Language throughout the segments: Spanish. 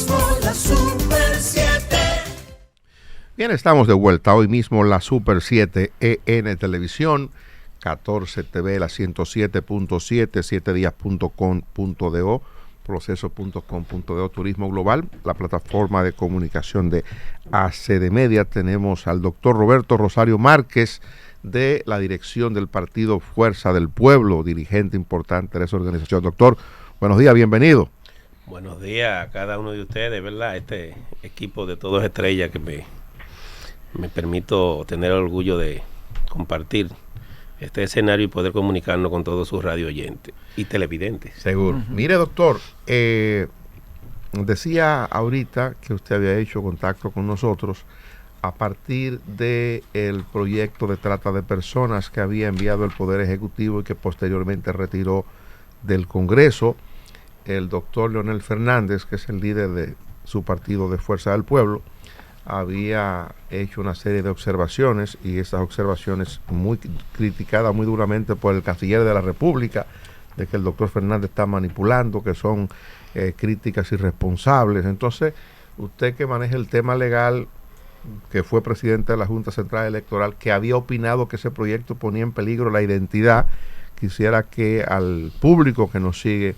mismo la Super 7. Bien, estamos de vuelta. Hoy mismo la Super 7 EN Televisión, 14 TV, la 107.7, 7días.com.do, proceso.com.do, Turismo Global, la plataforma de comunicación de ACD Media. Tenemos al doctor Roberto Rosario Márquez, de la dirección del partido Fuerza del Pueblo, dirigente importante de esa organización. Doctor, buenos días, bienvenido. Buenos días a cada uno de ustedes, ¿verdad? Este equipo de todos estrellas que me permito tener el orgullo de compartir este escenario y poder comunicarnos con todos sus radio oyentes y televidentes. Seguro. Mire, doctor, decía ahorita que usted había hecho contacto con nosotros a partir del proyecto de trata de personas que había enviado el Poder Ejecutivo y que posteriormente retiró del Congreso. El doctor Leonel Fernández, que es el líder de su partido de Fuerza del Pueblo, había hecho una serie de observaciones, y esas observaciones muy criticadas muy duramente por el canciller de la República, de que el doctor Fernández está manipulando, que son críticas irresponsables. Entonces, usted que maneja el tema legal, que fue presidente de la Junta Central Electoral, que había opinado que ese proyecto ponía en peligro la identidad, quisiera que al público que nos sigue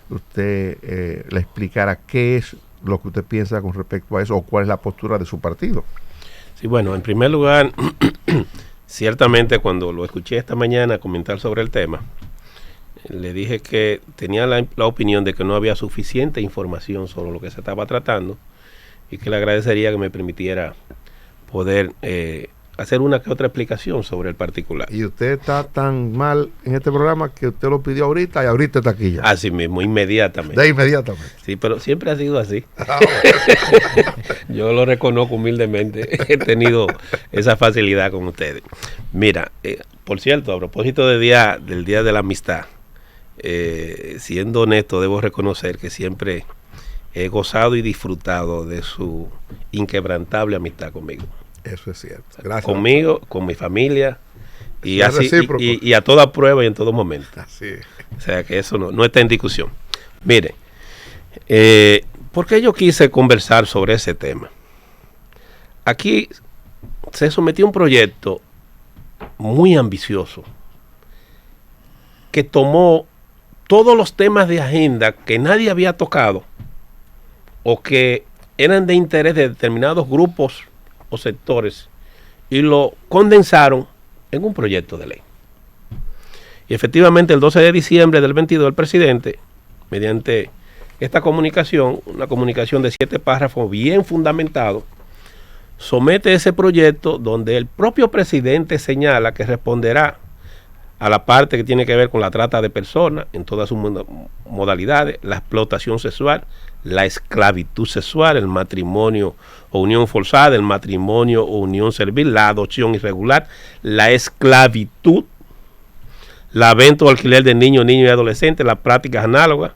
usted le explicara qué es lo que usted piensa con respecto a eso, o cuál es la postura de su partido. Sí, bueno, en primer lugar, ciertamente cuando lo escuché esta mañana comentar sobre el tema, le dije que tenía la opinión de que no había suficiente información sobre lo que se estaba tratando, y que le agradecería que me permitiera poder hacer una que otra explicación sobre el particular. Y usted está tan mal en este programa que usted lo pidió ahorita y ahorita está aquí ya. Así mismo, inmediatamente. De inmediatamente. Sí, pero siempre ha sido así. Yo lo reconozco humildemente. He tenido esa facilidad con ustedes. Mira, por cierto, a propósito del Día de la Amistad, siendo honesto, debo reconocer que siempre he gozado y disfrutado de su inquebrantable amistad conmigo. Eso es cierto. Gracias. Conmigo, con mi familia, y así y a toda prueba y en todo momento. Así es. O sea que eso no está en discusión. Mire, ¿por qué yo quise conversar sobre ese tema? Aquí se sometió un proyecto muy ambicioso que tomó todos los temas de agenda que nadie había tocado, o que eran de interés de determinados grupos o sectores, y lo condensaron en un proyecto de ley. Y efectivamente el 12 de diciembre del 22 el presidente, mediante esta comunicación, una comunicación de 7 párrafos bien fundamentado, somete ese proyecto donde el propio presidente señala que responderá a la parte que tiene que ver con la trata de personas en todas sus modalidades, la explotación sexual, la esclavitud sexual, el matrimonio o unión forzada, el matrimonio o unión servil, la adopción irregular, la esclavitud, la venta o alquiler de niños y adolescentes, las prácticas análogas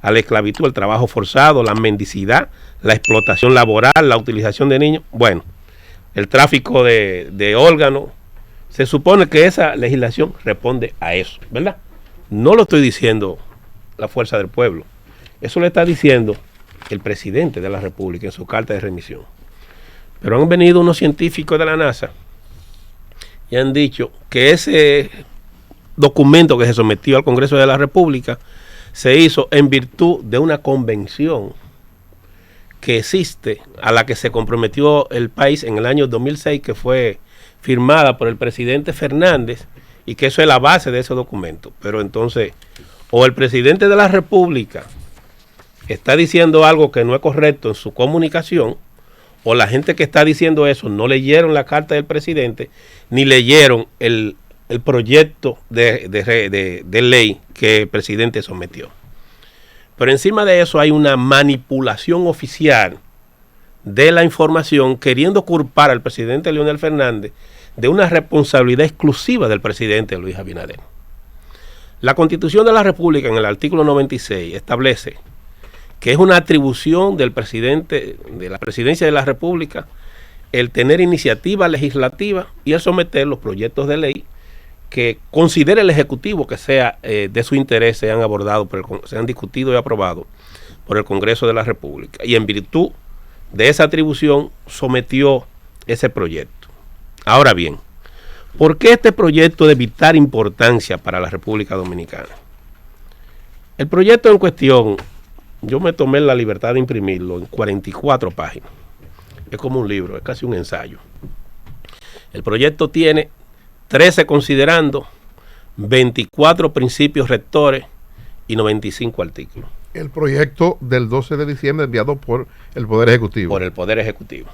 a la esclavitud, el trabajo forzado, la mendicidad, la explotación laboral, la utilización de niños, bueno, el tráfico de órganos. Se supone que esa legislación responde a eso, ¿verdad? No lo estoy diciendo la Fuerza del Pueblo. Eso lo está diciendo el presidente de la República en su carta de remisión. Pero han venido unos científicos de la NASA y han dicho que ese documento que se sometió al Congreso de la República se hizo en virtud de una convención que existe, a la que se comprometió el país en el año 2006, que fue firmada por el presidente Fernández, y que eso es la base de ese documento. Pero entonces, o el presidente de la República está diciendo algo que no es correcto en su comunicación, o la gente que está diciendo eso no leyeron la carta del presidente, ni leyeron el proyecto de ley que el presidente sometió. Pero encima de eso hay una manipulación oficial de la información, queriendo culpar al presidente Leonel Fernández de una responsabilidad exclusiva del presidente Luis Abinader. La Constitución de la República, en el artículo 96, establece que es una atribución del presidente, de la presidencia de la República, el tener iniciativa legislativa y el someter los proyectos de ley que considere el Ejecutivo que sea de su interés, sean abordados, sean discutidos y aprobados por el Congreso de la República y en virtud de esa atribución sometió ese proyecto. Ahora bien, ¿por qué este proyecto de vital importancia para la República Dominicana? El proyecto en cuestión, yo me tomé la libertad de imprimirlo en 44 páginas. Es como un libro, es casi un ensayo. El proyecto tiene 13 considerando, 24 principios rectores y 95 artículos. El proyecto del 12 de diciembre enviado por el Poder Ejecutivo. Por el Poder Ejecutivo.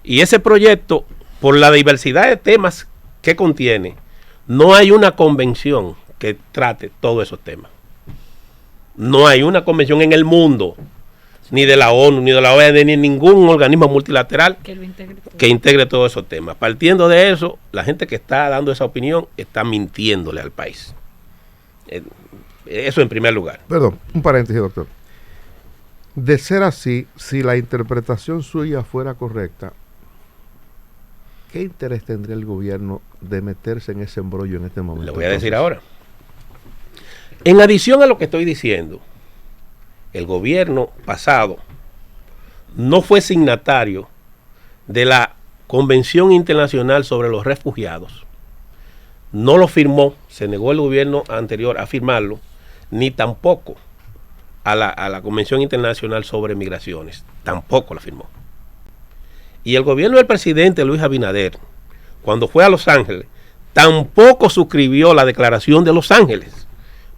Y ese proyecto, por la diversidad de temas que contiene, no hay una convención que trate todos esos temas. No hay una convención en el mundo, ni de la ONU, ni de la OEA, ni ningún organismo multilateral que integre todos esos temas. Partiendo de eso, la gente que está dando esa opinión está mintiéndole al país. Eso en primer lugar. Perdón, un paréntesis, doctor. De ser así, si la interpretación suya fuera correcta, ¿qué interés tendría el gobierno de meterse en ese embrollo en este momento? Le voy a decir ahora. En adición a lo que estoy diciendo, el gobierno pasado no fue signatario de la Convención Internacional sobre los Refugiados. No lo firmó, se negó el gobierno anterior a firmarlo, ni tampoco a la Convención Internacional sobre Migraciones. Tampoco la firmó. Y el gobierno del presidente Luis Abinader, cuando fue a Los Ángeles, tampoco suscribió la Declaración de Los Ángeles,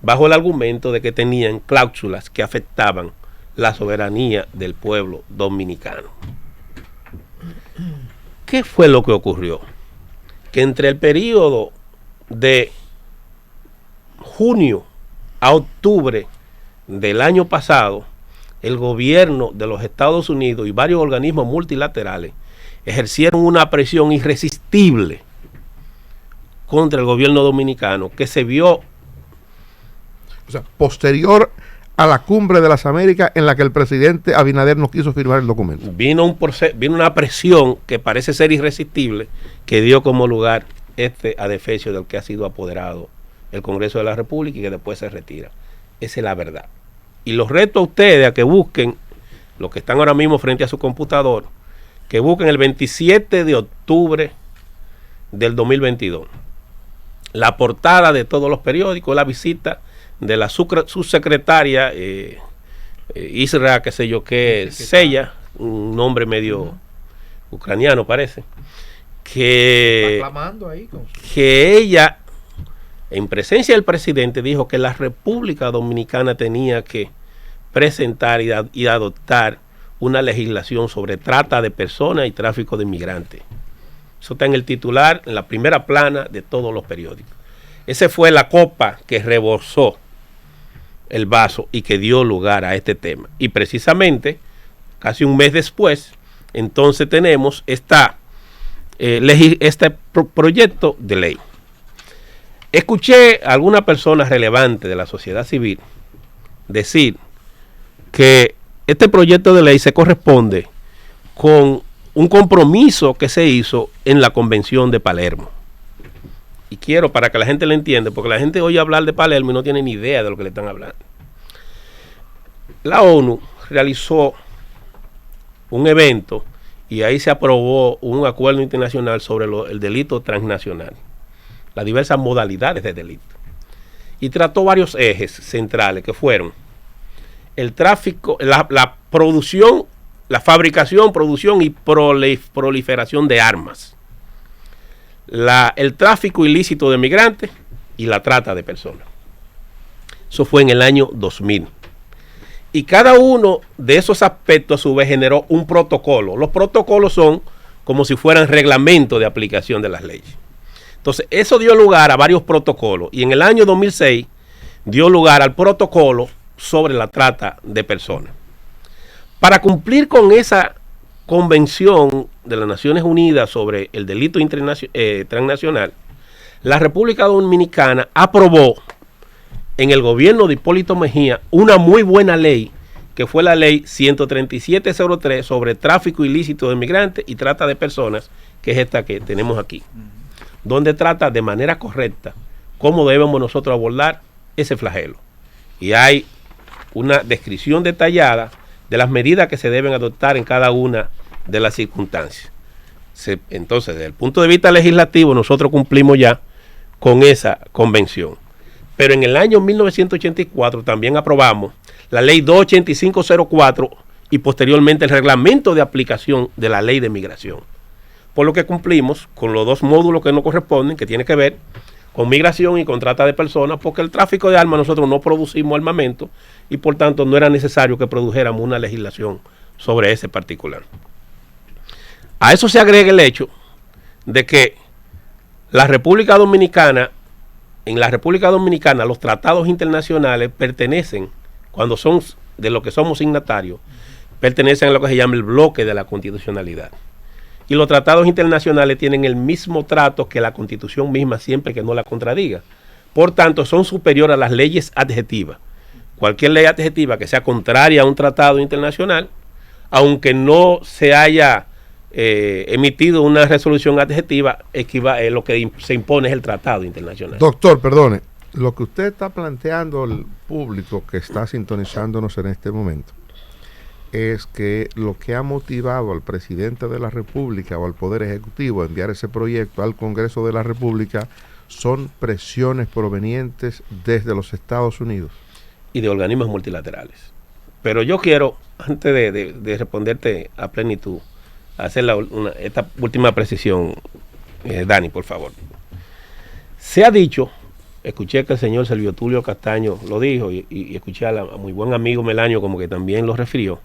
bajo el argumento de que tenían cláusulas que afectaban la soberanía del pueblo dominicano. ¿Qué fue lo que ocurrió? Que entre el periodo de junio a octubre del año pasado, el gobierno de los Estados Unidos y varios organismos multilaterales ejercieron una presión irresistible contra el gobierno dominicano, que se vio, o sea, posterior a la Cumbre de las Américas, en la que el presidente Abinader no quiso firmar el documento. Vino una presión que parece ser irresistible, que dio como lugar adefesio del que ha sido apoderado el Congreso de la República y que después se retira. Esa es la verdad. Y los reto a ustedes a que busquen, los que están ahora mismo frente a su computador, que busquen el 27 de octubre del 2022. La portada de todos los periódicos, la visita de la subsecretaria Isra, qué sé yo qué, Sella, un nombre medio ucraniano parece, que ella, en presencia del presidente, dijo que la República Dominicana tenía que presentar y adoptar una legislación sobre trata de personas y tráfico de inmigrantes. Eso está en el titular, en la primera plana de todos los periódicos. Esa fue la copa que rebosó el vaso y que dio lugar a este tema. Y precisamente, casi un mes después, entonces tenemos este proyecto de ley. Escuché a alguna persona relevante de la sociedad civil decir que este proyecto de ley se corresponde con un compromiso que se hizo en la Convención de Palermo. Y quiero, para que la gente lo entienda, porque la gente oye hablar de Palermo y no tiene ni idea de lo que le están hablando. La ONU realizó un evento y ahí se aprobó un acuerdo internacional sobre el delito transnacional, las diversas modalidades de delito. Y trató varios ejes centrales que fueron el tráfico, la producción, la fabricación, producción y proliferación de armas, el tráfico ilícito de migrantes y la trata de personas. Eso fue en el año 2000. Y cada uno de esos aspectos a su vez generó un protocolo. Los protocolos son como si fueran reglamentos de aplicación de las leyes. Entonces, eso dio lugar a varios protocolos. Y en el año 2006 dio lugar al protocolo sobre la trata de personas. Para cumplir con esa Convención de las Naciones Unidas sobre el delito transnacional, la República Dominicana aprobó en el gobierno de Hipólito Mejía una muy buena ley, que fue la ley 13703 sobre tráfico ilícito de migrantes y trata de personas, que es esta que tenemos aquí, donde trata de manera correcta cómo debemos nosotros abordar ese flagelo. Y hay una descripción detallada de las medidas que se deben adoptar en cada una de las circunstancias. Entonces, desde el punto de vista legislativo, nosotros cumplimos ya con esa convención. Pero en el año 1984 también aprobamos la ley 28504 y posteriormente el reglamento de aplicación de la ley de migración. Por lo que cumplimos con los dos módulos que nos corresponden, que tiene que ver con migración y con trata de personas, porque el tráfico de armas nosotros no producimos armamento y por tanto no era necesario que produjéramos una legislación sobre ese particular. A eso se agrega el hecho de que en la República Dominicana los tratados internacionales pertenecen, cuando son de lo que somos signatarios, pertenecen a lo que se llama el bloque de la constitucionalidad. Y los tratados internacionales tienen el mismo trato que la Constitución misma, siempre que no la contradiga. Por tanto, son superiores a las leyes adjetivas. Cualquier ley adjetiva que sea contraria a un tratado internacional, aunque no se haya emitido una resolución adjetiva, lo que se impone es el tratado internacional. Doctor, perdone, lo que usted está planteando al público que está sintonizándonos en este momento es que lo que ha motivado al presidente de la República o al Poder Ejecutivo a enviar ese proyecto al Congreso de la República son presiones provenientes desde los Estados Unidos y de organismos multilaterales. Pero yo quiero, antes de responderte a plenitud, hacer esta última precisión, Dani, por favor. Se ha dicho, escuché que el señor Servio Tulio Castaño lo dijo y escuché a muy buen amigo Melanio como que también lo refirió,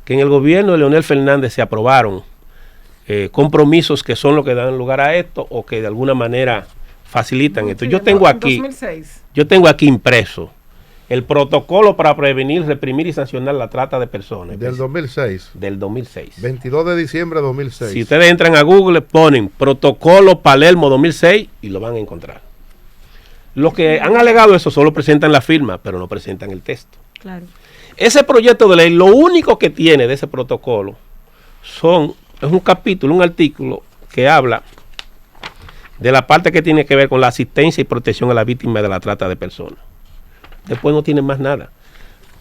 que en el gobierno de Leonel Fernández se aprobaron compromisos que son los que dan lugar a esto o que de alguna manera facilitan esto. Yo tengo aquí impreso el protocolo para prevenir, reprimir y sancionar la trata de personas. Del 2006. Del 2006. 22 de diciembre de 2006. Si ustedes entran a Google, ponen protocolo Palermo 2006 y lo van a encontrar. Los que han alegado eso solo presentan la firma, pero no presentan el texto. Claro. Ese proyecto de ley, lo único que tiene de ese protocolo es un capítulo, un artículo que habla de la parte que tiene que ver con la asistencia y protección a la víctima de la trata de personas. Después no tiene más nada.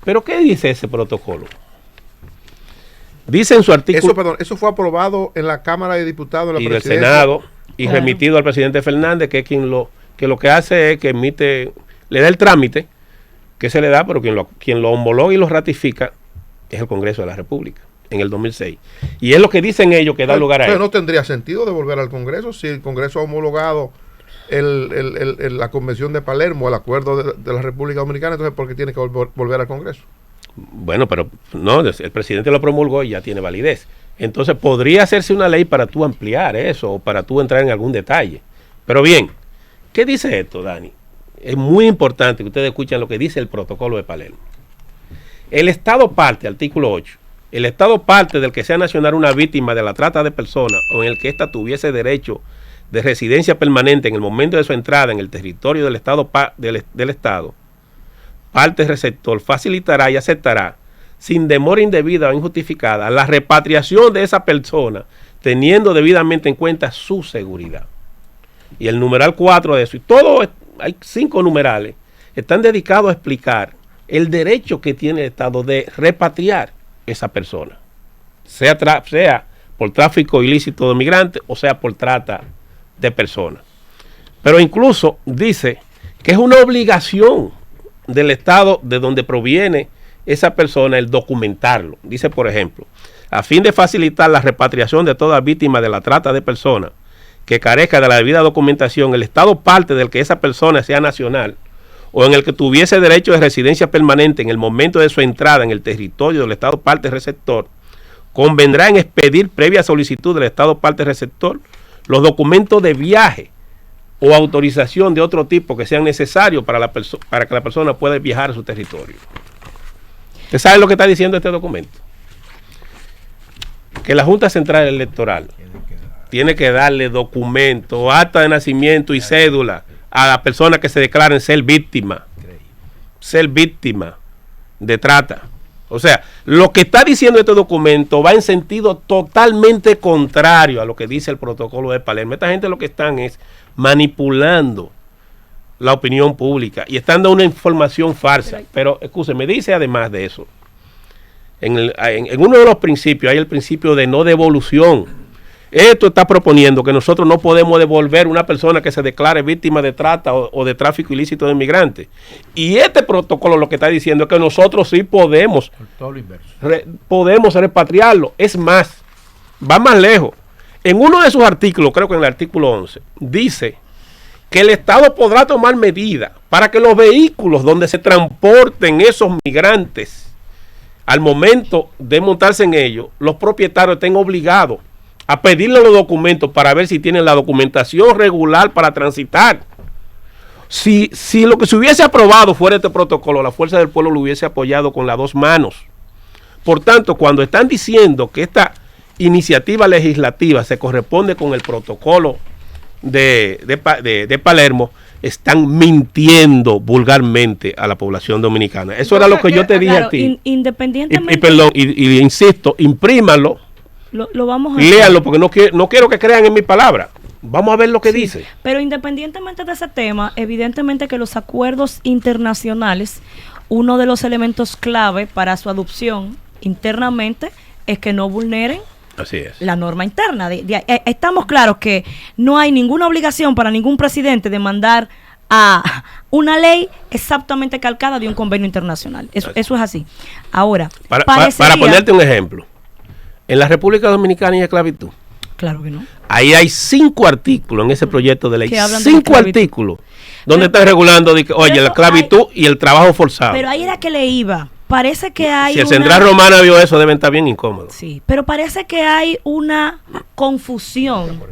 ¿Pero qué dice ese protocolo? Dice en su artículo... Eso fue aprobado en la Cámara de Diputados, en la del Senado, y remitido al presidente Fernández, que es quien lo que hace es que le da el trámite que se le da, pero quien lo homologa y lo ratifica es el Congreso de la República, en el 2006. Y es lo que dicen ellos que da lugar a eso. Pero no tendría sentido devolver al Congreso si el Congreso ha homologado la Convención de Palermo, el acuerdo de la República Dominicana, entonces ¿por qué tiene que volver al Congreso? Bueno, pero no, el presidente lo promulgó y ya tiene validez. Entonces podría hacerse una ley para tú ampliar eso o para tú entrar en algún detalle. Pero bien, ¿qué dice esto, Dani? Es muy importante que ustedes escuchen lo que dice el protocolo de Palermo. El Estado parte, artículo 8, el Estado parte del que sea nacional una víctima de la trata de personas o en el que ésta tuviese derecho de residencia permanente en el momento de su entrada en el territorio del Estado, parte receptor facilitará y aceptará sin demora indebida o injustificada la repatriación de esa persona teniendo debidamente en cuenta su seguridad. Y el numeral 4 de eso, y todo, hay 5 numerales, están dedicados a explicar el derecho que tiene el Estado de repatriar esa persona, sea por tráfico ilícito de migrantes o sea por trata de personas. Pero incluso dice que es una obligación del Estado de donde proviene esa persona el documentarlo. Dice, por ejemplo, a fin de facilitar la repatriación de toda víctima de la trata de personas que carezca de la debida documentación, el Estado parte del que esa persona sea nacional o en el que tuviese derecho de residencia permanente en el momento de su entrada en el territorio del Estado parte receptor, convendrá en expedir previa solicitud del Estado parte receptor los documentos de viaje o autorización de otro tipo que sean necesarios para que la persona pueda viajar a su territorio. ¿Usted sabe lo que está diciendo este documento? Que la Junta Central Electoral tiene que darle documento, acta de nacimiento y cédula a las personas que se declaren ser víctima de trata. O sea, lo que está diciendo este documento va en sentido totalmente contrario a lo que dice el protocolo de Palermo. Esta gente lo que están es manipulando la opinión pública y están dando una información falsa. Pero, escúcheme, dice además de eso, en uno de los principios hay el principio de no devolución. Esto está proponiendo que nosotros no podemos devolver una persona que se declare víctima de trata o de tráfico ilícito de inmigrantes. Y este protocolo lo que está diciendo es que nosotros sí podemos, todo lo inverso. podemos repatriarlo. Es más, va más lejos. En uno de sus artículos, creo que en el artículo 11, dice que el Estado podrá tomar medidas para que los vehículos donde se transporten esos migrantes, al momento de montarse en ellos, los propietarios estén obligados a pedirle los documentos para ver si tienen la documentación regular para transitar. Si lo que se hubiese aprobado fuera este protocolo, la Fuerza del Pueblo lo hubiese apoyado con las dos manos. Por tanto, cuando están diciendo que esta iniciativa legislativa se corresponde con el protocolo de Palermo, están mintiendo vulgarmente a la población dominicana. Eso era lo que yo te dije a ti. Independientemente. Y insisto, imprímanlo. Lo vamos a léanlo, porque no quiero que crean en mis palabras. Vamos a ver lo que dice. Pero independientemente de ese tema, evidentemente que los acuerdos internacionales, uno de los elementos clave para su adopción internamente es que no vulneren Así es. la norma interna. Estamos claros que no hay ninguna obligación para ningún presidente de mandar a una ley exactamente calcada de un convenio internacional. Eso es así. Ahora, para ponerte un ejemplo, en la República Dominicana hay esclavitud. Claro que no. Ahí hay 5 artículos en ese proyecto de ley. Que hablan de 5 artículos donde están regulando, la esclavitud y el trabajo forzado. Pero ahí era que le iba. Parece que hay si el Central Romana vio eso, deben estar bien incómodos. Sí, pero parece que hay una confusión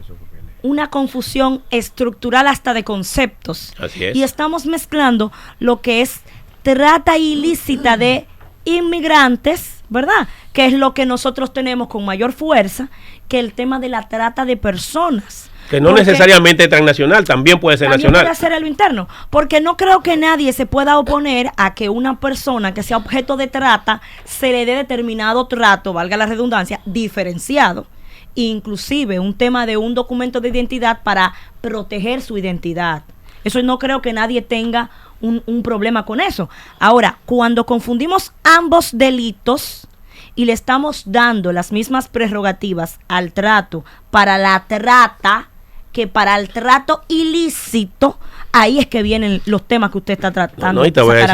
estructural hasta de conceptos. Así es. Y estamos mezclando lo que es trata ilícita de inmigrantes, ¿verdad? Que es lo que nosotros tenemos con mayor fuerza, que el tema de la trata de personas. Que no necesariamente es transnacional, también puede ser también nacional. Puede ser en lo interno, porque no creo que nadie se pueda oponer a que una persona que sea objeto de trata se le dé determinado trato, valga la redundancia, diferenciado. Inclusive un tema de un documento de identidad para proteger su identidad. Eso no creo que nadie tenga un problema con eso. Ahora, cuando confundimos ambos delitos y le estamos dando las mismas prerrogativas al trato para la trata que para el trato ilícito, ahí es que vienen los temas que usted está tratando. No, y te voy a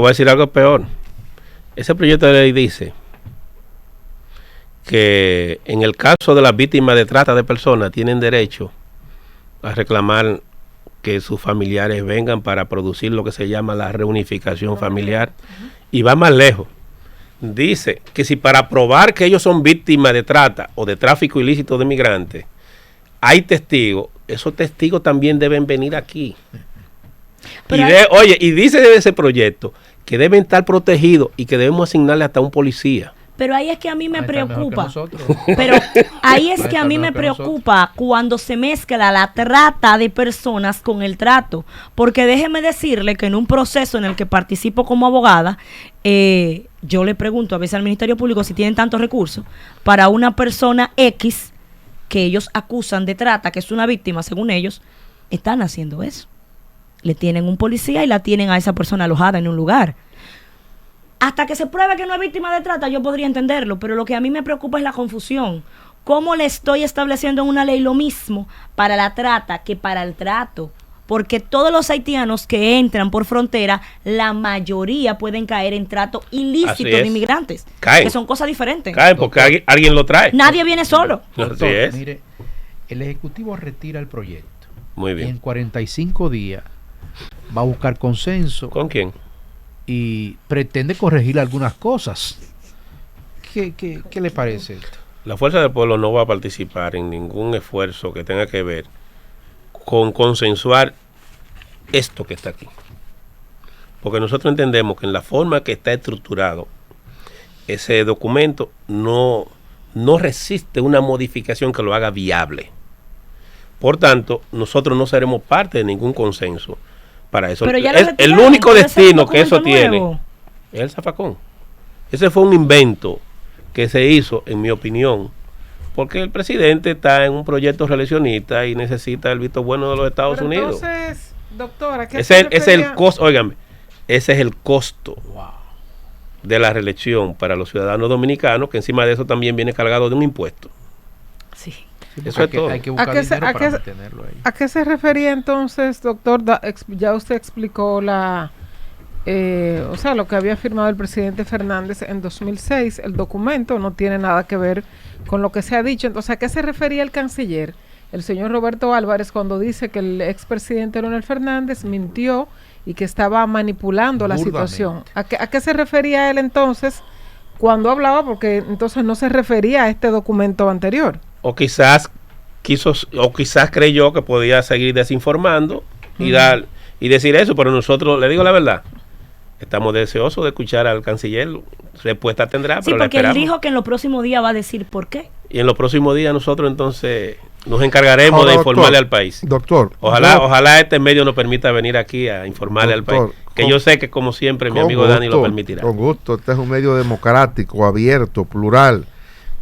decir algo peor. Ese proyecto de ley dice que en el caso de las víctimas de trata de personas tienen derecho a reclamar que sus familiares vengan para producir lo que se llama la reunificación familiar. Y va más lejos. Dice que si para probar que ellos son víctimas de trata o de tráfico ilícito de migrantes hay testigos, esos testigos también deben venir aquí. Y dice de ese proyecto que deben estar protegidos y que debemos asignarle hasta un policía. Pero ahí es que a mí me preocupa. Pero ahí es que a mí me preocupa cuando se mezcla la trata de personas con el trato. Porque déjeme decirle que en un proceso en el que participo como abogada, yo le pregunto a veces al Ministerio Público si tienen tantos recursos para una persona X que ellos acusan de trata, que es una víctima según ellos, están haciendo eso. Le tienen un policía y la tienen a esa persona alojada en un lugar. Hasta que se pruebe que no es víctima de trata, yo podría entenderlo, pero lo que a mí me preocupa es la confusión. ¿Cómo le estoy estableciendo en una ley lo mismo para la trata que para el trato? Porque todos los haitianos que entran por frontera, la mayoría pueden caer en trato ilícito de inmigrantes. Caen. Que son cosas diferentes. Caen porque alguien lo trae. Nadie viene solo. Doctor, Así es. mire, el Ejecutivo retira el proyecto. Muy bien. Y en 45 días va a buscar consenso. ¿Con quién? Y pretende corregir algunas cosas. ¿Qué le parece esto? La Fuerza del Pueblo no va a participar en ningún esfuerzo que tenga que ver con consensuar esto que está aquí. Porque nosotros entendemos que en la forma que está estructurado ese documento no resiste una modificación que lo haga viable. Por tanto, nosotros no seremos parte de ningún consenso para eso. Pero ya El único destino que eso tiene es el zafacón. Ese fue un invento que se hizo, en mi opinión, porque el presidente está en un proyecto reeleccionista y necesita el visto bueno de los Estados Unidos. Entonces, Doctora, ¿qué ese es el costo, óigame, ese es el costo de la reelección para los ciudadanos dominicanos, que encima de eso también viene cargado de un impuesto. Sí. Eso es todo. Hay que buscar dinero para mantenerlo ahí. ¿A qué se refería entonces, doctor? Ya usted explicó lo que había firmado el presidente Fernández en 2006. El documento no tiene nada que ver con lo que se ha dicho. Entonces, ¿a qué se refería el canciller, el señor Roberto Álvarez, cuando dice que el expresidente Leonel Fernández mintió y que estaba manipulando la situación? ¿A qué se refería él entonces cuando hablaba? Porque entonces no se refería a este documento anterior. O quizás creyó que podía seguir desinformando y decir eso, pero nosotros, le digo la verdad, estamos deseosos de escuchar al canciller. Respuesta tendrá, sí, pero porque él dijo que en los próximos días va a decir por qué. Y en los próximos días nosotros entonces nos encargaremos de informarle al país. Doctor. Ojalá este medio nos permita venir aquí a informarle al país. Que yo sé que como siempre mi amigo Dani lo permitirá. Con gusto, este es un medio democrático, abierto, plural.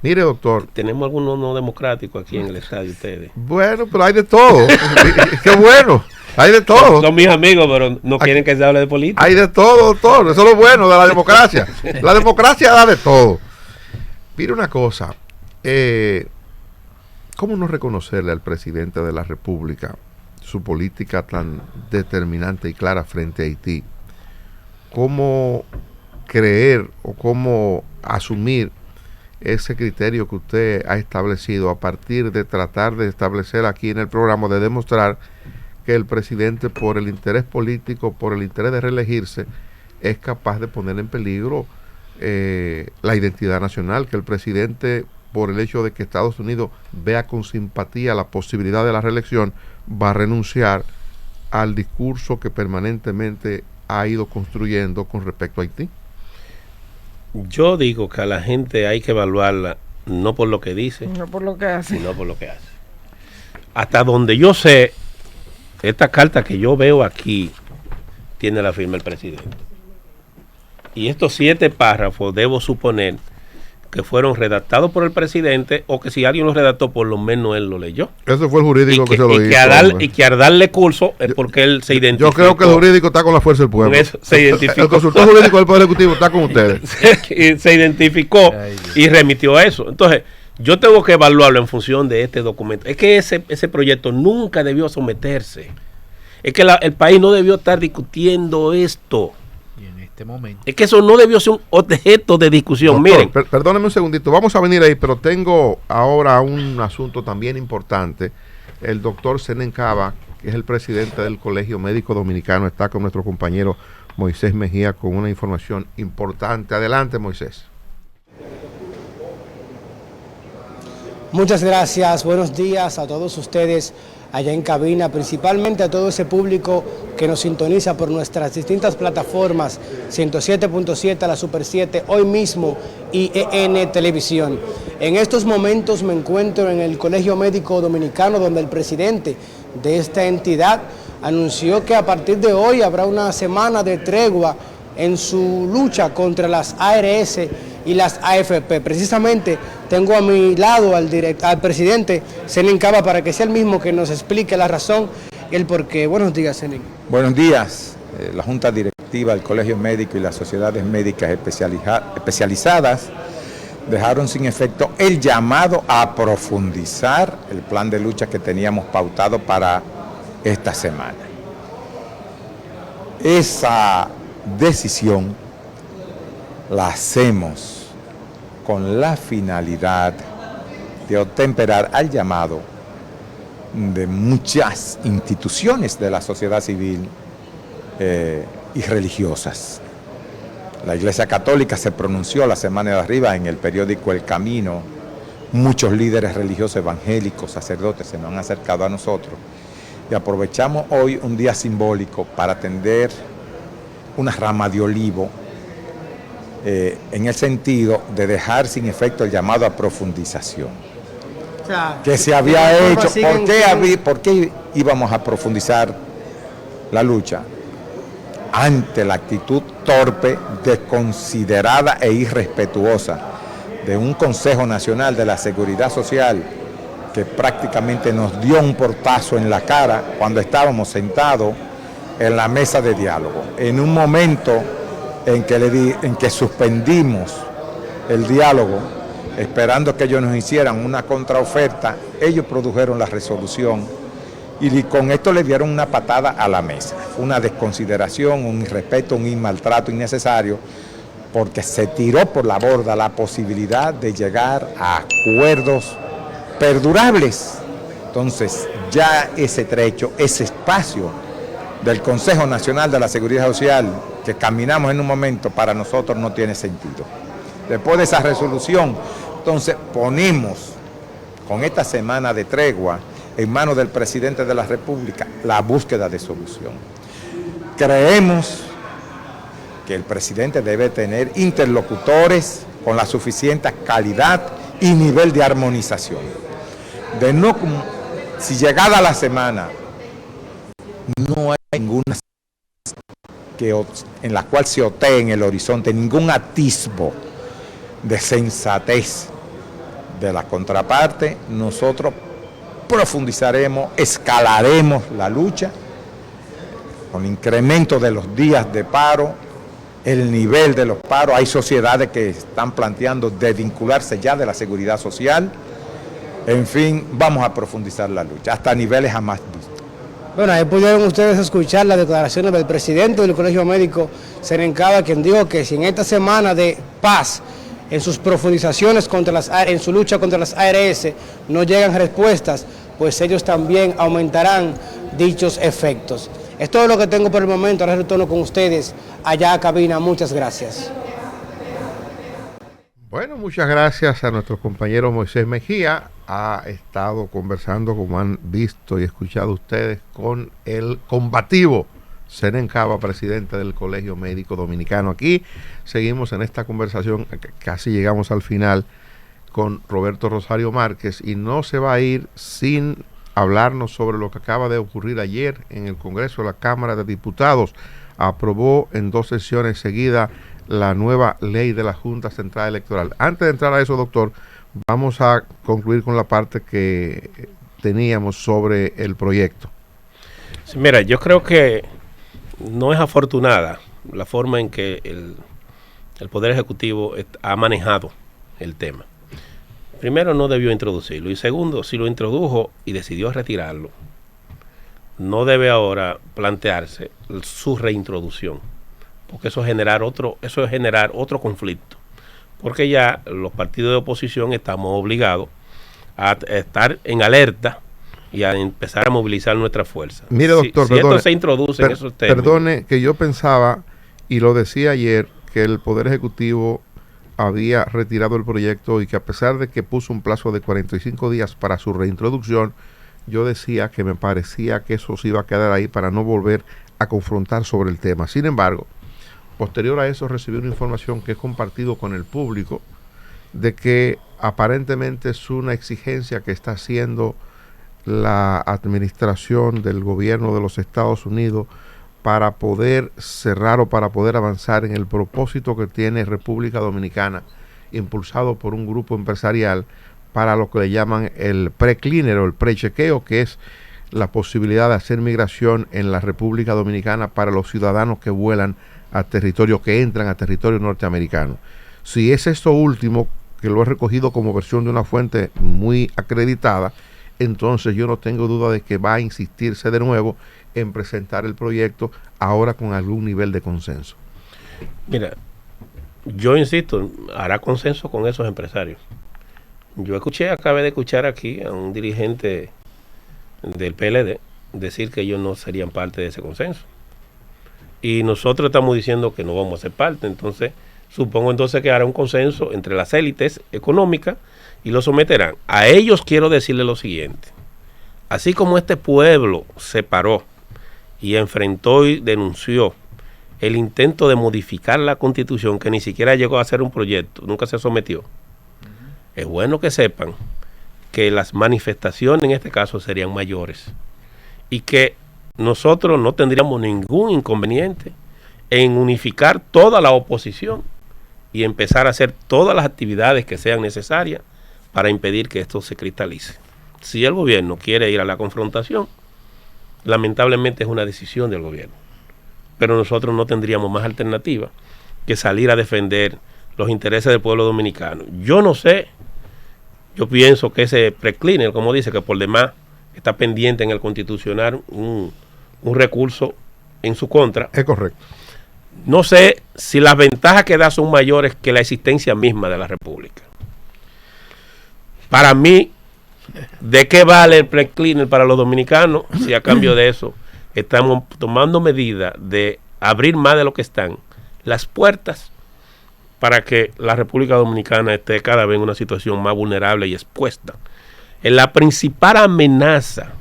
Mire, doctor. Tenemos algunos no democráticos aquí en el estadio ustedes. Bueno, pero hay de todo. Qué bueno. Hay de todo. Son mis amigos, pero no quieren que se hable de política. Hay de todo, doctor. Eso es lo bueno de la democracia. La democracia da de todo. Mire una cosa. ¿Cómo no reconocerle al presidente de la República su política tan determinante y clara frente a Haití? ¿Cómo creer o cómo asumir ese criterio que usted ha establecido a partir de tratar de establecer aquí en el programa, de demostrar que el presidente, por el interés político, por el interés de reelegirse, es capaz de poner en peligro la identidad nacional, que el presidente, por el hecho de que Estados Unidos vea con simpatía la posibilidad de la reelección, va a renunciar al discurso que permanentemente ha ido construyendo con respecto a Haití? Yo digo que a la gente hay que evaluarla no por lo que dice, no por lo que hace, sino por lo que hace. Hasta donde yo sé, esta carta que yo veo aquí tiene la firma del presidente. Y estos 7 párrafos debo suponer que fueron redactados por el presidente, o que si alguien los redactó, por lo menos él lo leyó. Eso fue el jurídico que se lo hizo. Y que al darle curso es porque él se identificó. Yo creo que el jurídico está con la fuerza del pueblo. Se identificó. El consultor jurídico del Poder Ejecutivo está con ustedes. Se identificó y remitió eso. Entonces, yo tengo que evaluarlo en función de este documento. Es que ese proyecto nunca debió someterse. Es que el país no debió estar discutiendo esto. Momento. Es que eso no debió ser un objeto de discusión. Doctor, miren. Perdóneme un segundito, vamos a venir ahí, pero tengo ahora un asunto también importante. El doctor Senen Cava, que es el presidente del Colegio Médico Dominicano, está con nuestro compañero Moisés Mejía con una información importante. Adelante, Moisés. Muchas gracias, buenos días a todos ustedes allá en cabina, principalmente a todo ese público que nos sintoniza por nuestras distintas plataformas, 107.7, la Super 7, hoy mismo y EN Televisión. En estos momentos me encuentro en el Colegio Médico Dominicano, donde el presidente de esta entidad anunció que a partir de hoy habrá una semana de tregua en su lucha contra las ARS y las AFP. Precisamente tengo a mi lado al presidente Senen Cava para que sea el mismo que nos explique la razón y el porqué. Buenos días, Senen. Buenos días. La Junta Directiva del Colegio Médico y las sociedades médicas especializadas dejaron sin efecto el llamado a profundizar el plan de lucha que teníamos pautado para esta semana. Esa decisión la hacemos con la finalidad de atemperar al llamado de muchas instituciones de la sociedad civil y religiosas. La Iglesia Católica se pronunció la semana de arriba en el periódico El Camino. Muchos líderes religiosos evangélicos, sacerdotes se nos han acercado a nosotros y aprovechamos hoy un día simbólico para tender una rama de olivo en el sentido de dejar sin efecto el llamado a profundización que se había hecho. ¿Por qué íbamos a profundizar la lucha? Ante la actitud torpe, desconsiderada e irrespetuosa de un Consejo Nacional de la Seguridad Social que prácticamente nos dio un portazo en la cara cuando estábamos sentados en la mesa de diálogo. En un momento en que suspendimos el diálogo, esperando que ellos nos hicieran una contraoferta, ellos produjeron la resolución y con esto le dieron una patada a la mesa. Una desconsideración, un irrespeto, un maltrato innecesario, porque se tiró por la borda la posibilidad de llegar a acuerdos perdurables. Entonces, ya ese trecho, ese espacio del Consejo Nacional de la Seguridad Social que caminamos en un momento, para nosotros no tiene sentido. Después de esa resolución, entonces ponemos con esta semana de tregua en manos del presidente de la República la búsqueda de solución. Creemos que el presidente debe tener interlocutores con la suficiente calidad y nivel de armonización. Si llegada la semana no hay ninguna en la cual se otee en el horizonte ningún atisbo de sensatez de la contraparte, nosotros profundizaremos, escalaremos la lucha con incremento de los días de paro, el nivel de los paros. Hay sociedades que están planteando desvincularse ya de la seguridad social. En fin, vamos a profundizar la lucha hasta niveles jamás vistos. Bueno, ahí pudieron ustedes escuchar las declaraciones del presidente del Colegio Médico Serencaba, quien dijo que si en esta semana de paz, en sus profundizaciones en su lucha contra las ARS, no llegan respuestas, pues ellos también aumentarán dichos efectos. Es todo lo que tengo por el momento. Ahora retorno con ustedes allá a cabina. Muchas gracias. Bueno, muchas gracias a nuestro compañero Moisés Mejía. Ha estado conversando, como han visto y escuchado ustedes, con el combativo Serencaba, presidente del Colegio Médico Dominicano. Aquí seguimos en esta conversación, casi llegamos al final, con Roberto Rosario Márquez, y no se va a ir sin hablarnos sobre lo que acaba de ocurrir ayer en el Congreso. La Cámara de Diputados aprobó en 2 sesiones seguidas la nueva ley de la Junta Central Electoral. Antes de entrar a eso, doctor, vamos a concluir con la parte que teníamos sobre el proyecto. Sí, mira, yo creo que no es afortunada la forma en que el Poder Ejecutivo ha manejado el tema. Primero, no debió introducirlo, y segundo, si lo introdujo y decidió retirarlo, no debe ahora plantearse su reintroducción, porque eso es generar otro conflicto, porque ya los partidos de oposición estamos obligados a estar en alerta y a empezar a movilizar nuestra fuerza. Mire, doctor, si esto se introduce en esos términos. Perdone, que yo pensaba, y lo decía ayer, que el Poder Ejecutivo había retirado el proyecto y que a pesar de que puso un plazo de 45 días para su reintroducción, yo decía que me parecía que eso se iba a quedar ahí para no volver a confrontar sobre el tema. Sin embargo, posterior a eso recibí una información que he compartido con el público de que aparentemente es una exigencia que está haciendo la administración del gobierno de los Estados Unidos para poder cerrar o para poder avanzar en el propósito que tiene República Dominicana, impulsado por un grupo empresarial, para lo que le llaman el pre-cleaner o el pre-chequeo, que es la posibilidad de hacer migración en la República Dominicana para los ciudadanos que vuelan a territorio, que entran a territorio norteamericano. Si es esto último, que lo he recogido como versión de una fuente muy acreditada, entonces yo no tengo duda de que va a insistirse de nuevo en presentar el proyecto ahora con algún nivel de consenso. Mira, yo insisto, hará consenso con esos empresarios. Yo acabé de escuchar aquí a un dirigente del PLD decir que ellos no serían parte de ese consenso. Y nosotros estamos diciendo que no vamos a ser parte. Entonces, supongo entonces que hará un consenso entre las élites económicas y lo someterán. A ellos quiero decirle lo siguiente. Así como este pueblo se paró y enfrentó y denunció el intento de modificar la Constitución, que ni siquiera llegó a ser un proyecto, nunca se sometió, es bueno que sepan que las manifestaciones en este caso serían mayores y que nosotros no tendríamos ningún inconveniente en unificar toda la oposición y empezar a hacer todas las actividades que sean necesarias para impedir que esto se cristalice. Si el gobierno quiere ir a la confrontación, lamentablemente es una decisión del gobierno. pero nosotros no tendríamos más alternativa que salir a defender los intereses del pueblo dominicano. Yo no sé, yo pienso que ese precliner, como dice, que por demás está pendiente en el Constitucional un recurso en su contra. Es correcto. No sé si las ventajas que da son mayores que la existencia misma de la República. Para mí, ¿de qué vale el precliner para los dominicanos si a cambio de eso estamos tomando medidas de abrir más de lo que están las puertas para que la República Dominicana esté cada vez en una situación más vulnerable y expuesta? En la principal amenaza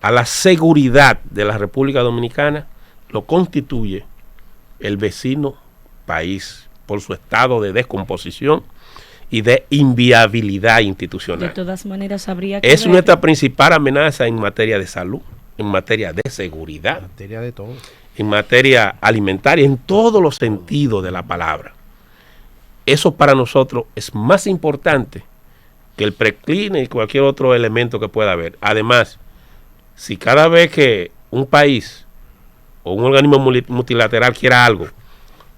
a la seguridad de la República Dominicana lo constituye el vecino país por su estado de descomposición y de inviabilidad institucional. De todas maneras, habría que es nuestra principal amenaza en materia de salud, en materia de seguridad, En materia de todo. en materia alimentaria, en todos los sentidos de la palabra. Eso para nosotros es más importante que el precliner y cualquier otro elemento que pueda haber. Además, si cada vez que un país o un organismo multilateral quiera algo,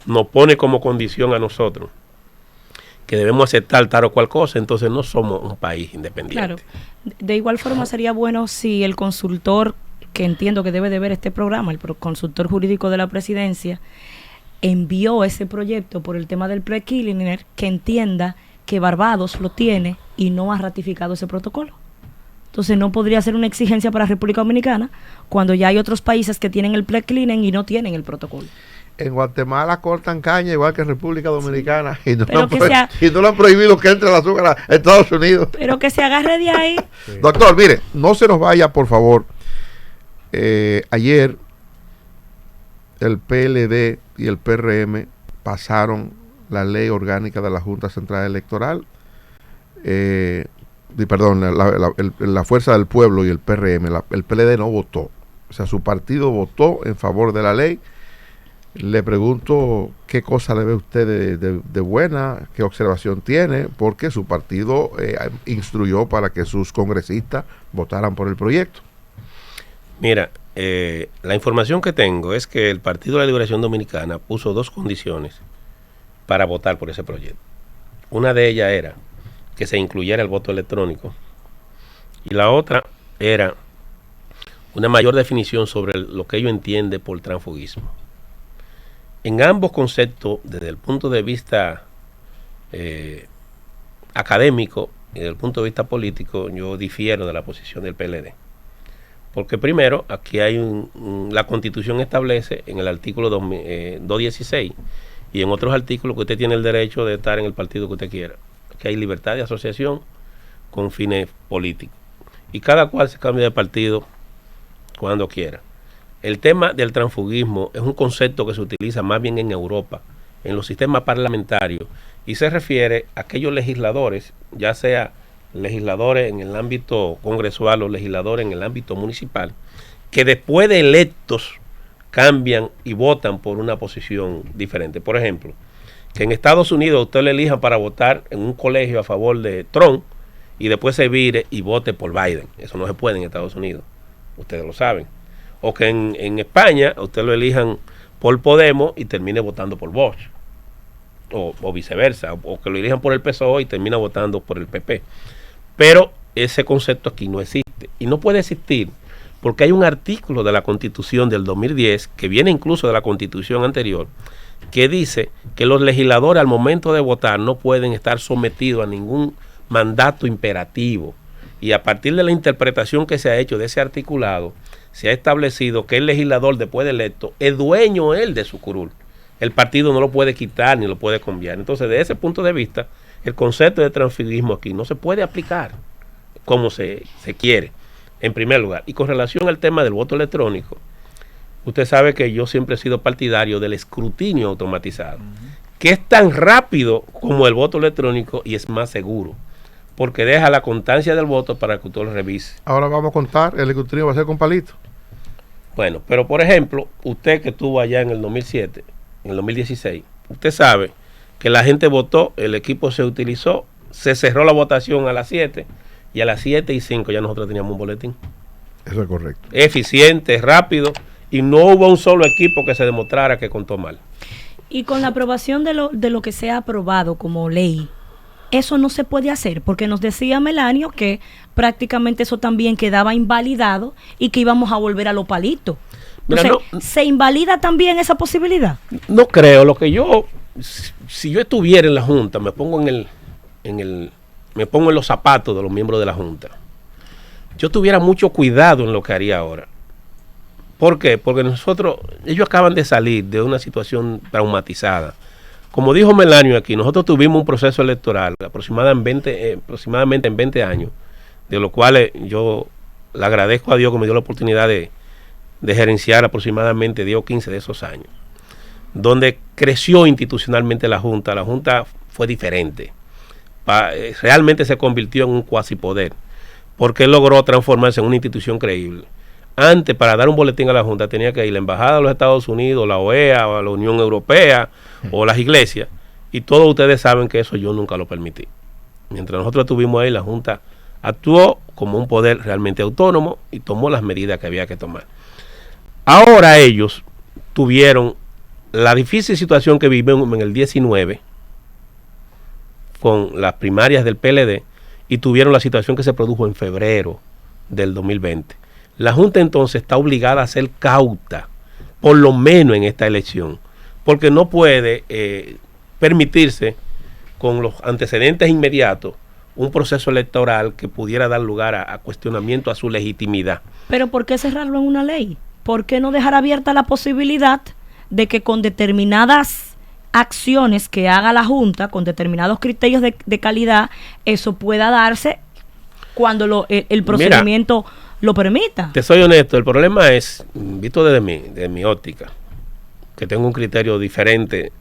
nos pone como condición a nosotros que debemos aceptar tal o cual cosa, entonces no somos un país independiente. Claro. De igual forma sería bueno si el consultor, que entiendo que debe de ver este programa, el consultor jurídico de la presidencia, envió ese proyecto por el tema del precliner, que entienda que Barbados lo tiene y no ha ratificado ese protocolo. Entonces no podría ser una exigencia para República Dominicana cuando ya hay otros países que tienen el precliner y no tienen el protocolo. En Guatemala cortan caña igual que en República Dominicana, sí. y, no Pero no lo han prohibido que entre el azúcar a Estados Unidos. Pero que se agarre de ahí. Sí. Doctor, mire, no se nos vaya, por favor. Ayer el PLD y el PRM pasaron la ley orgánica de la Junta Central Electoral. Perdón, la Fuerza del Pueblo y el PRM, el PLD no votó. O sea, su partido votó en favor de la ley. Le pregunto qué cosa le ve usted de buena, qué observación tiene, porque su partido instruyó para que sus congresistas votaran por el proyecto. Mira, la información que tengo es que el Partido de la Liberación Dominicana puso dos condiciones para votar por ese proyecto. Una de ellas era que se incluyera el voto electrónico y la otra era una mayor definición sobre lo que ellos entienden por transfugismo. En ambos conceptos, desde el punto de vista académico y desde el punto de vista político, yo difiero de la posición del PLD. Porque primero, aquí hay la Constitución establece en el artículo 216 y en otros artículos que usted tiene el derecho de estar en el partido que usted quiera. Que hay libertad de asociación con fines políticos. Y cada cual se cambia de partido cuando quiera. El tema del transfugismo es un concepto que se utiliza más bien en Europa, en los sistemas parlamentarios, y se refiere a aquellos legisladores, ya sea legisladores en el ámbito congresual o legisladores en el ámbito municipal, que después de electos cambian y votan por una posición diferente. Por ejemplo, que en Estados Unidos usted le elija para votar en un colegio a favor de Trump y después se vire y vote por Biden. Eso no se puede en Estados Unidos, ustedes lo saben. O que en España usted lo elijan por Podemos y termine votando por Vox, o viceversa, o que lo elijan por el PSOE y termina votando por el PP. Pero ese concepto aquí no existe y no puede existir porque hay un artículo de la Constitución del 2010 que viene incluso de la Constitución anterior que dice que los legisladores al momento de votar no pueden estar sometidos a ningún mandato imperativo, y a partir de la interpretación que se ha hecho de ese articulado se ha establecido que el legislador después de electo es dueño él de su curul. El partido no lo puede quitar ni lo puede cambiar. Entonces, de ese punto de vista, el concepto de transfugismo aquí no se puede aplicar como se quiere, en primer lugar. Y con relación al tema del voto electrónico, usted sabe que yo siempre he sido partidario del escrutinio automatizado, que es tan rápido como el voto electrónico y es más seguro, porque deja la constancia del voto para que usted lo revise. Ahora vamos a contar, el escrutinio va a ser con palito. Bueno, pero por ejemplo, usted que estuvo allá en el 2007, en el 2016, usted sabe que la gente votó, el equipo se utilizó, se cerró la votación a las 7 y a las 7:05 ya nosotros teníamos un boletín. Eso es correcto. Eficiente, rápido y no hubo un solo equipo que se demostrara que contó mal. Y con la aprobación de lo que se ha aprobado como ley, eso no se puede hacer, porque nos decía Melanio que prácticamente eso también quedaba invalidado y que íbamos a volver a los palitos. Entonces, ¿se invalida también esa posibilidad? No creo. Lo que yo, si yo estuviera en la Junta, me pongo me pongo en los zapatos de los miembros de la Junta. Yo tuviera mucho cuidado en lo que haría ahora. ¿Por qué? Porque ellos acaban de salir de una situación traumatizada. Como dijo Melanio aquí, nosotros tuvimos un proceso electoral aproximadamente en 20 años, de los cuales yo le agradezco a Dios que me dio la oportunidad de gerenciar aproximadamente 10 o 15 de esos años, donde creció institucionalmente la Junta. La Junta fue diferente. Realmente se convirtió en un cuasipoder, porque logró transformarse en una institución creíble. Antes, para dar un boletín a la Junta, tenía que ir la Embajada de los Estados Unidos, la OEA, o la Unión Europea, o las iglesias, y todos ustedes saben que eso yo nunca lo permití. Mientras nosotros estuvimos ahí, la Junta actuó como un poder realmente autónomo y tomó las medidas que había que tomar. Ahora ellos tuvieron la difícil situación que vivimos en el 19, con las primarias del PLD, y tuvieron la situación que se produjo en febrero del 2020. La Junta entonces está obligada a ser cauta, por lo menos en esta elección, porque no puede permitirse, con los antecedentes inmediatos, un proceso electoral que pudiera dar lugar a cuestionamiento a su legitimidad. Pero ¿por qué cerrarlo en una ley? ¿Por qué no dejar abierta la posibilidad de que con determinadas acciones que haga la Junta, con determinados criterios de calidad, eso pueda darse cuando el procedimiento lo permita? Te soy honesto, el problema es, visto desde mi óptica, que tengo un criterio diferente,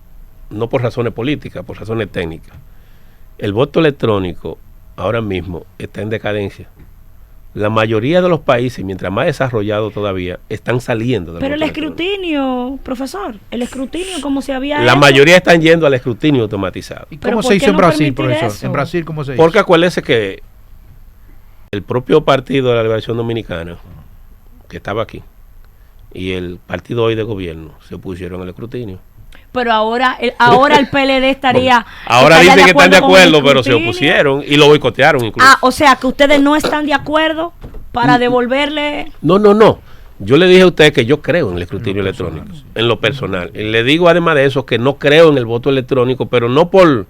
no por razones políticas, por razones técnicas. El voto electrónico ahora mismo está en decadencia. La mayoría de los países, mientras más desarrollados todavía, están saliendo del Pero voto el escrutinio, profesor, el escrutinio como se había La hecho. mayoría están yendo al escrutinio automatizado. ¿Y cómo se hizo en Brasil, profesor? Eso? En Brasil, ¿cómo se hizo? Porque acuérdense que el propio Partido de la Liberación Dominicana, que estaba aquí, y el partido hoy de gobierno se opusieron al escrutinio. Pero ahora el PLD estaría... Ahora estaría dicen que están de con el acuerdo, pero se escrutinio. opusieron y lo boicotearon incluso. O sea que ustedes no están de acuerdo para devolverle... No. Yo le dije a usted que yo creo en el escrutinio electrónico, en lo personal. Y le digo además de eso que no creo en el voto electrónico, pero no por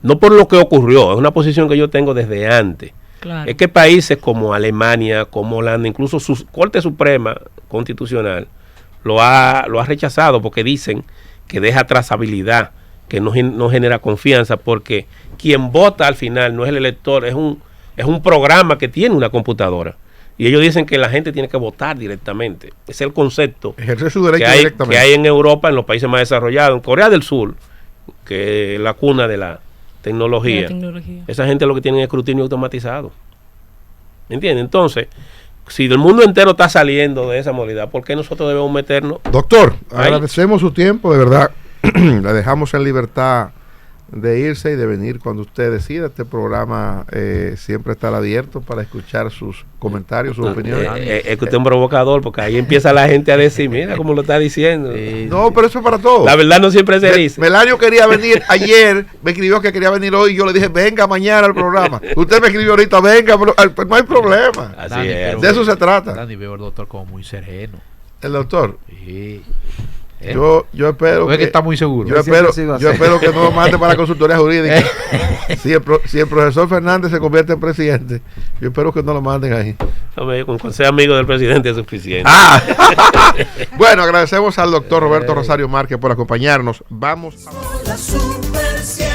lo que ocurrió. Es una posición que yo tengo desde antes. Claro. Es que países como Alemania, como Holanda, incluso su Corte Suprema Constitucional lo ha rechazado porque dicen que deja trazabilidad, que no genera confianza, porque quien vota al final no es el elector, es un programa que tiene una computadora. Y ellos dicen que la gente tiene que votar directamente. Ese es el concepto Ejercer su derecho directamente. que hay en Europa, en los países más desarrollados. En Corea del Sur, que es la cuna de la tecnología. Esa gente lo que tiene es escrutinio automatizado. ¿Me entiendes? Entonces, si el mundo entero está saliendo de esa modalidad, ¿por qué nosotros debemos meternos? Doctor, agradecemos su tiempo, de verdad. La dejamos en libertad de irse y de venir cuando usted decida. Este programa siempre estará abierto para escuchar sus comentarios, sus opiniones. Es que usted es un provocador, porque ahí empieza la gente a decir, mira cómo lo está diciendo. No, pero eso es para todos. La verdad no siempre se dice. Melanio quería venir ayer, me escribió que quería venir hoy y yo le dije, venga mañana al programa. Usted me escribió ahorita, venga, pero no hay problema. Así Dani, es. De eso se trata. Dani, veo al doctor como muy sereno. El doctor, Sí. yo espero que está muy seguro. Yo espero que no lo mande para la consultoría jurídica. Si el profesor Fernández se convierte en presidente, yo espero que no lo manden ahí. Hombre, con ser amigo del presidente es suficiente. Bueno, agradecemos al doctor Roberto Rosario Márquez por acompañarnos. Vamos a... La Super 7.